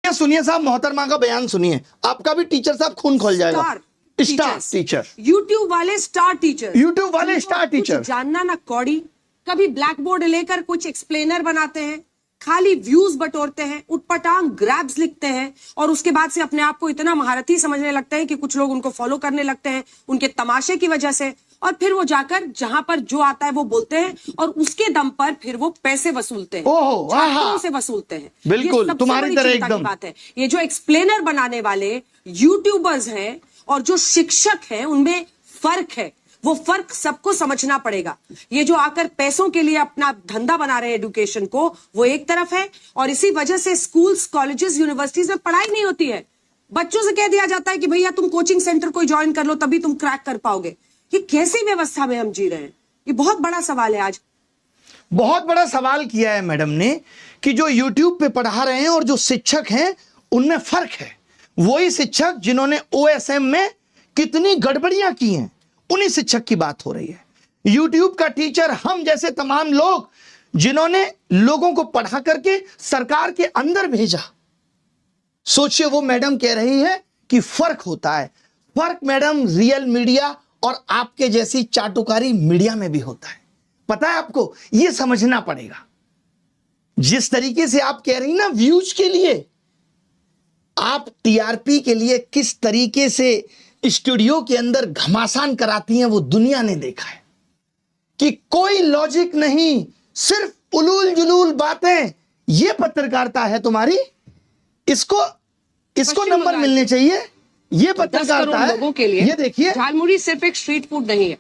सुनिए साहब, मोहतरमा का बयान सुनिए, आपका भी टीचर साहब खून खोल जाएगा। स्टार टीचर, यूट्यूब वाले स्टार टीचर, यूट्यूब वाले स्टार टीचर, जानना ना कौड़ी, कभी ब्लैक बोर्ड लेकर कुछ एक्सप्लेनर बनाते हैं, खाली व्यूज बटोरते हैं, उटपटांग ग्रैब्स लिखते हैं और उसके बाद से अपने आप को इतना महारथी समझने लगते हैं कि कुछ लोग उनको फॉलो करने लगते हैं उनके तमाशे की वजह से, और फिर वो जाकर जहां पर जो आता है वो बोलते हैं और उसके दम पर फिर वो पैसे वसूलते हैं, छात्रों से वसूलते हैं। बिल्कुल तुम्हारी तरह एकदम बात है। ये जो एक्सप्लेनर बनाने वाले यूट्यूबर्स हैं और जो शिक्षक हैं उनमें फर्क है, वो फर्क सबको समझना पड़ेगा। ये जो आकर पैसों के लिए अपना धंधा बना रहे हैं एजुकेशन को, वो एक तरफ है, और इसी वजह से स्कूल्स, कॉलेजेस, यूनिवर्सिटीज में पढ़ाई नहीं होती है। बच्चों से कह दिया जाता है कि भैया तुम कोचिंग सेंटर कोई ज्वाइन कर लो तभी तुम क्रैक कर पाओगे। ये कैसी व्यवस्था में हम जी रहे हैं? ये बहुत बड़ा सवाल है। आज बहुत बड़ा सवाल किया है मैडम ने कि जो यूट्यूब पे पढ़ा रहे हैं और जो शिक्षक हैं उनमें फर्क है। वही शिक्षक जिन्होंने ओएसएम में कितनी गड़बड़ियां की हैं, उन्हीं शिक्षक की बात हो रही है। यूट्यूब का टीचर हम जैसे तमाम लोग जिन्होंने लोगों को पढ़ा करके सरकार के अंदर भेजा। सोचिए, वो मैडम कह रही है कि फर्क होता है। फर्क मैडम रियल मीडिया और आपके जैसी चाटुकारी मीडिया में भी होता है। पता है आपको, यह समझना पड़ेगा। जिस तरीके से आप कह रही ना व्यूज के लिए, आप टीआरपी के लिए किस तरीके से स्टूडियो के अंदर घमासान कराती हैं वो दुनिया ने देखा है कि कोई लॉजिक नहीं, सिर्फ उलूल जुलूल बातें। ये पत्रकारिता है तुम्हारी, इसको नंबर मिलने चाहिए। ये पत्रकारिता है लोगों के लिए। ये देखिए, झालमुड़ी सिर्फ एक स्ट्रीट फूड नहीं है,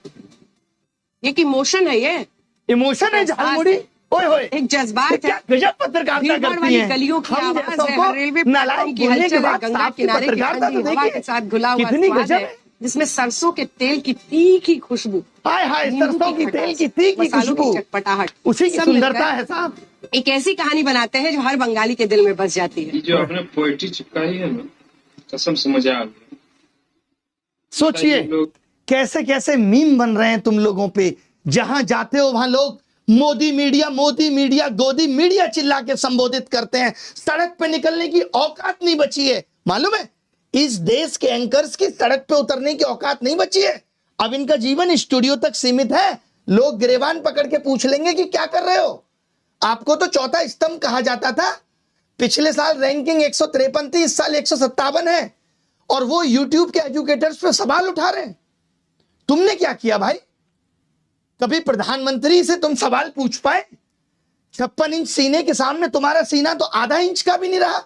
ये एक इमोशन है। ये इमोशन है झालमुड़ी, ओए होए, एक जज्बात है। गजब पत्रकारिता करती हैं। गलियों की आवाज है, रेलवे नालायक की बोलने के हलचल है, बाद गंगा साफ की किनारे की पत्रकारिता ठंडी तो हवा देखिए के साथ घुला हुआ कितनी स्वाद गजब है, है। जिसमें सरसों के तेल की तीखी खुशबू, हाय हाय, सरसों की तेल की तीखी खुशबू, चटपटाहट, उसी की सुंदरता है साहब। एक ऐसी कहानी बनाते हैं जो हर बंगाली के दिल में बस जाती है। जो आपने पोएट्री चिपकाई है ना, कसम से मजा आ गया। सोचिए कैसे कैसे मीम बन रहे हैं तुम लोगों पे। जहां जाते हो वहां लोग मोदी मीडिया गोदी मीडिया चिल्ला के संबोधित करते हैं। सड़क पे निकलने की औकात नहीं बची है। मालूम है, इस देश के एंकर्स की सड़क पे उतरने की औकात नहीं बची है। अब इनका जीवन स्टूडियो तक सीमित है। लोग गिरेबान पकड़ के पूछ लेंगे कि क्या कर रहे हो। आपको तो चौथा स्तंभ कहा जाता था। पिछले साल रैंकिंग 153 थी, इस साल 157 है, और वो यूट्यूब के एजुकेटर्स पे सवाल उठा रहे हैं। तुमने क्या किया भाई? कभी प्रधानमंत्री से तुम सवाल पूछ पाए? 56 इंच सीने के सामने तुम्हारा सीना तो आधा इंच का भी नहीं रहा।